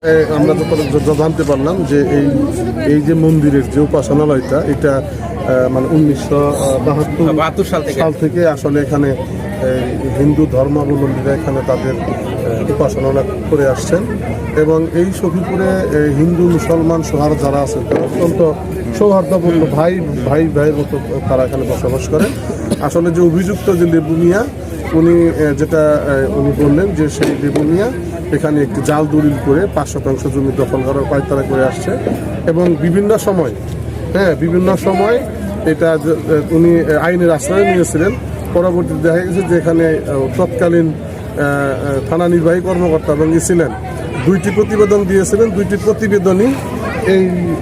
আমরা যত জানতে পারলাম যে এই যে মন্দিরের যে উপাসনালয়টা এটা মানে 1972 সাল থেকে আসলে এখানে হিন্দু ধর্মাবলম্বীরা এখানে তাদের উপাসনা করে আসছেন এবং এই সফিপুরে হিন্দু মুসলমান সোহার যারা আছেন তারা অত্যন্ত সৌহার্দ্যপূর্ণ ভাই ভাইয়ের মতো তারা এখানে বসবাস করেন। আসলে যে অভিযুক্ত যে লেবু মিয়া উনি বললেন যে সেই লেবু মিয়া এখানে একটি জাল দলিল করে 5% জমি দখল করার পায়তারা করে আসছে এবং বিভিন্ন সময় এটা উনি আইনের আশ্রয় নিয়েছিলেন। পরবর্তীতে দেখা গেছে যে এখানে তৎকালীন থানা নির্বাহী কর্মকর্তা এবং ছিলেন 2টি প্রতিবেদন দিয়েছিলেন, 2টি প্রতিবেদনই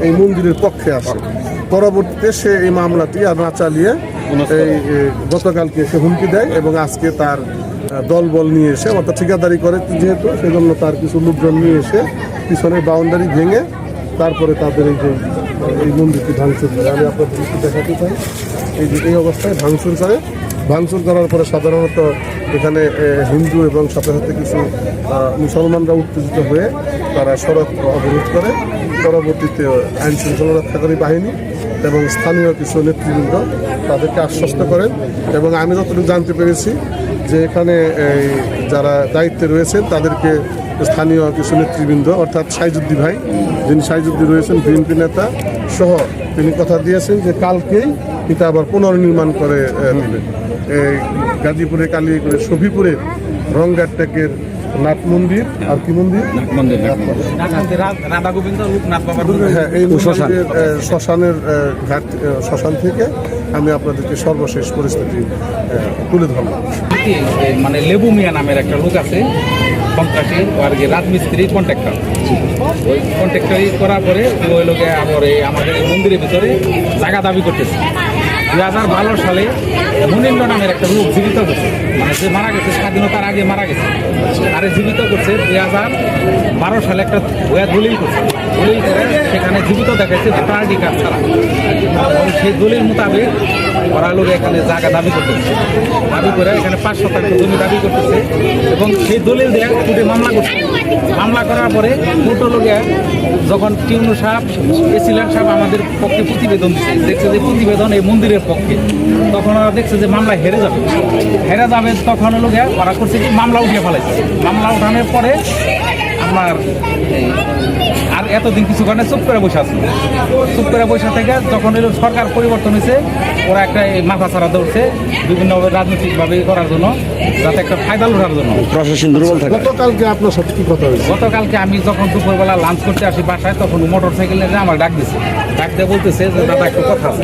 এই মন্দিরের পক্ষে আসে। পরবর্তীতে সে এই মামলাটি আর না চালিয়ে গতকালকে সে হুমকি দেয় এবং আজকে তার দলবল নিয়ে এসে অর্থাৎ ঠিকাদারি করে যেহেতু সেজন্য তার কিছু লোকজন নিয়ে এসে পিছনের বাউন্ডারি ভেঙে তারপরে তাদের এই মন্দিরটি ভাঙচুর করে। আমি আপনাদের দেখাতে চাই এই অবস্থায় ভাঙচুর করার পরে সাধারণত এখানে হিন্দু এবং সাথে সাথে কিছু মুসলমানরা উত্তেজিত হয়ে তারা সড়ক অবরোধ করে। পরবর্তীতে আইন শৃঙ্খলা রক্ষাকারী বাহিনী এবং স্থানীয় কিছু নেতৃবৃন্দ তাদেরকে আশ্বস্ত করেন এবং আমি যতটুকু জানতে পেরেছি যে এখানে যারা দায়িত্বে রয়েছেন তাদেরকে স্থানীয় কিছু নেতৃবৃন্দ অর্থাৎ সাইজুদ্দি ভাই, যিনি সাইজুদ্দি রয়েছেন বিএনপি নেতা সহ, তিনি কথা দিয়েছেন যে কালকেই এটা আবার পুনর্নির্মাণ করে নেবেন। গাজীপুরে সফিপুরে রংঘাটটেকের নাথ মন্দির আর কি মন্দির হ্যাঁ এই শ্মশানের ঘাট শ্মশান থেকে আমি আপনাদেরকে সর্বশেষ পরিস্থিতি তুলে ধরলাম। মানে লেবু মিয়া নামের একটা লোক আছে সন্ত্রাসী আর কি রাজমিস্ত্রি কন্ট্রাক্টর। ওই কন্ট্রাক্টরি করার পরে ওই লোকে আমাদের এই মন্দিরের ভিতরে জায়গা দাবি করতেছে। 2012 সালে মুনিন্দ্র নামের একটা লোক জীবিত করছে, মানে যে মারা গেছে স্বাধীনতার আগে মারা গেছে আরে জীবিত করছে। 2012 সালে একটা দলিল করছে, দলিল করে সেখানে জীবিত দেখাচ্ছে ভোটার আইডি কার্ড ছাড়া। সেই দলিল মোতাবেক ওরা লোক এখানে জায়গা দাবি করতেছে, দাবি করে এখানে 5% জমি দাবি করতেছে এবং সেই দলিল দিয়ে কোর্টে মামলা করছে। মামলা করার পরে কোর্ট লোকে যখন টিউনু সাহেব এসিলেন্ট সাহেব আমাদের পক্ষে প্রতিবেদন দিচ্ছে, দেখছে যে প্রতিবেদন এই মন্দিরের পক্ষে, তখন ওরা দেখছে যে মামলা হেরে যাবে তখন লোকে ওরা করছে কি মামলা উঠিয়ে ফেলাইছে। মামলা উঠানোর পরে আমার আর এতদিন কিছু কারণে চুপ করে বসে আছে। চুপ করে বসে থেকে যখন সরকার পরিবর্তন হয়েছে ওরা একটা মাথা ছাড়া দৌড়ছে বিভিন্নভাবে রাজনৈতিকভাবে করার জন্য, যাতে একটা ফায়দা লোটার জন্য। প্রশাসন দুর্বল থাকে। গতকালকে আপনার সাথে কি কথা হয়েছে? গতকালকে আমি যখন দুপুরবেলা লাঞ্চ করতে আসি বাসায় তখন মোটর সাইকেল নিয়ে আমার ডাক দিচ্ছে, ডাক দিয়ে বলতেছে যে দাদা একটু কথা আছে।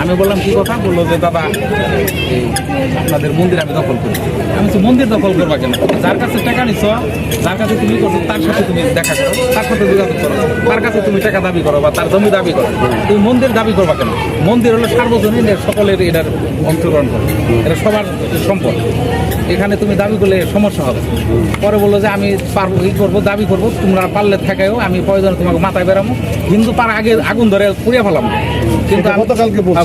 আমি বললাম কি কথা? বললো যে দাদা আপনাদের মন্দির আমি দখল করি। আমি তো মন্দির দখল করবা কেন? যার কাছে টাকা নিচ্ছ, যার কাছে তুমি করছো তার সাথে তুমি দেখা করো, তার সাথে যোগাযোগ করো, তার কাছে তুমি টাকা দাবি করো বা তার জমি দাবি করো। তুমি মন্দির দাবি করবা কেন? মন্দির হলো সার্বজনীন, সকলের এটার অংশগ্রহণ করে, এটা সবার সম্পদ। এখানে তুমি দাবি করলে সমস্যা হবে। পরে বললো যে আমি পারবো, ই করবো, দাবি করবো, তোমরা পারলে থাকায়ও আমি প্রয়োজন তোমাকে মাথায় বেরামো, কিন্তু পার আগে আগুন ধরে পুড়িয়ে ফেলাম। কিন্তু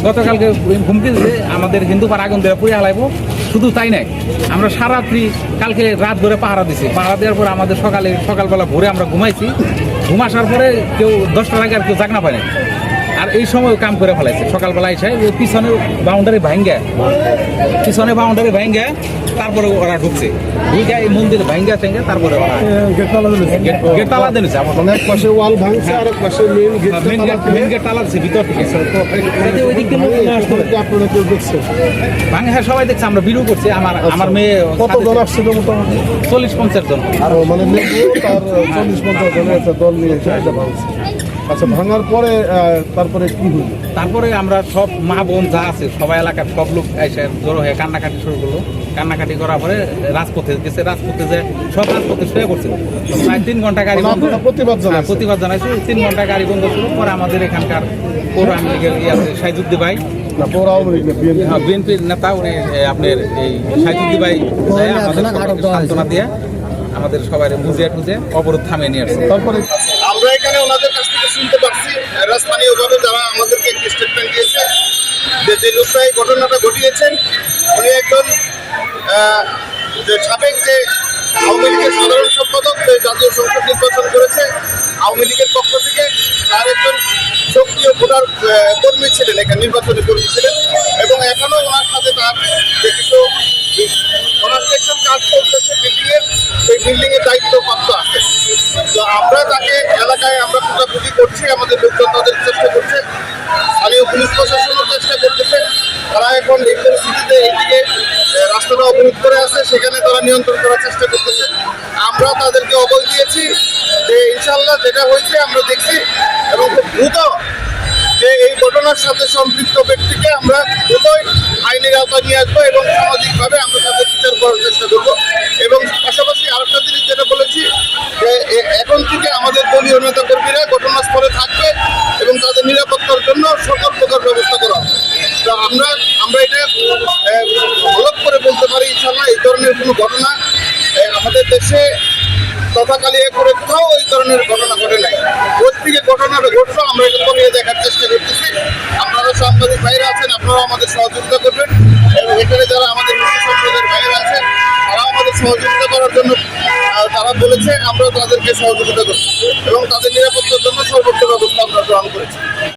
গতকালকে হুমকি দিতে আমাদের হিন্দু পার আগুন ধরে পুড়িয়ে ফেলাইবো। শুধু তাই নাই, আমরা সারাত্রি কালকে রাত ধরে পাহারা দিছি। পাহারা দেওয়ার পরে আমাদের সকালবেলা ভোরে আমরা ঘুমাইছি। ঘুমাসার পরে কেউ 10টার আগে আর কেউ জাগনা পায় না। আর এই সময় কাম করে ফেলাইছে। সকালবেলা এসে পিছনে বাউন্ডারি ভাঙ্গে তারপরে ওরা ঢুকছে, ঢুকে এই মন্দির ভাঙ্গা তারপরে গেট তালা দিয়েছে। আমার এক পাশে ওয়াল ভাঙছে আর এক পাশে মেন গেট তালা দিচ্ছে ভিতর থেকে। আপনারা কেউ দেখছে? ভাঙে, হ্যাঁ সবাই দেখছে, আমরা ভিডিও করছি। আমার মেয়ে কতজন আসছিল? মোটামুটি 40-50 জন। আর মানে 40-50 জনের একটা দল নিয়ে এটা ভাঙছে। আচ্ছা, ভাঙার পরে তারপরে কি হলো? তারপরে আমরা সব মা বোন যা আছে সবাই এলাকার সব লোক এসে জড়ো হয়ে কান্নাকাটি শুরু করলো। কান্নাকাটি করার পরে রাজপথে গেছে, রাজপথে যে সব রাজপথে শুয়ে পড়ছিল। প্রায় 3 ঘন্টা গাড়ি বন্ধ, প্রতিবাদ জানাইছে। 3 ঘন্টা গাড়ি বন্ধ ছিল। পরে আমাদের এখানকার পৌর আওয়ামী লীগের আছে সাইজুদ্দি ভাই, বিএনপির নেতা, উনি আপনার এই সাইজুদ্দি ভাই আমাদের সান্ত্বনা দিয়ে আমাদের সবাই বুঝিয়ে টুঝে অবরোধ থামিয়ে নিয়ে আসছে। তারপরে আমরা এখানে ওনাদের কাছ থেকে শুনতে পাচ্ছি স্থানীয়ভাবে যারা আমাদেরকে একটি স্টেটমেন্ট দিয়েছে যে লোকটা এই ঘটনাটা ঘটিয়েছেন উনি একজন সাবেক যে আওয়ামী লীগের সাধারণ সম্পাদক যে জাতীয় সংসদ নির্বাচন করেছে আওয়ামী লীগের পক্ষ থেকে, তার একজন সক্রিয় ভোটার কর্মী ছিলেন, এখানে নির্বাচনী কর্মী ছিলেন, এবং এখনো ওনার সাথে তার যে কিছু কনস্ট্রাকশন কাজ চলতেছে বিল্ডিংয়ের, সেই বিল্ডিংয়ের দায়িত্বপ্রাপ্ত আছে। তো আমরা তাকে এলাকায় আমরা খোঁজাখুঁজি করছি, আমাদের লোকজন তাদের চেষ্টা করছে, স্থানীয় পুলিশ প্রশাসনও চেষ্টা করতেছে। তারা এখন এই পরিস্থিতিতে এইদিকে রাস্তাটা অবরোধ করে আছে, সেখানে তারা নিয়ন্ত্রণ করার চেষ্টা করতেছে। আমরা তাদেরকে অবৈ দিয়েছি যে ইনশাল্লাহ যেটা হয়েছে আমরা দেখছি, এবং খুব দ্রুত যে এই ঘটনার সাথে সম্পৃক্ত ব্যক্তিকে আমরা দ্রুতই আইনের আওতায় নিয়ে আসবো এবং সামাজিকভাবে আমরা তাদের বিচার করার চেষ্টা করবো। এবং পাশাপাশি আরেকটা জিনিস যেটা বলেছি যে এখন থেকে আমাদের দলীয় নেতাকর্মীরা ঘটনাস্থলে থাকবে এবং তাদের নিরাপত্তার জন্য সকল প্রকার ব্যবস্থা করা হবে। তো আমরা এটা হলফ করে বলতে পারি ইনশাল্লাহ এই ধরনের কোনো ঘটনা আমাদের দেশে তথা কালিয়াকৈরে কোথাও এই ধরনের ঘটনা ঘটে নাই। ওর থেকে ঘটনাটা ঘটলো, আমরা এটা কমিয়ে দেখার চেষ্টা করতেছি। আপনারা সাংবাদিক ভাইরা আছেন, আপনারা আমাদের সহযোগিতা করবেন, এবং এখানে যারা আমাদের মুখ্য সম্পাদকের ভাইরা আছে তারাও আমাদের সহযোগিতা করার জন্য তারা বলেছে, আমরা তাদেরকে সহযোগিতা করছি এবং তাদের নিরাপত্তার জন্য সর্বোচ্চ ব্যবস্থা আমরা গ্রহণ করেছি।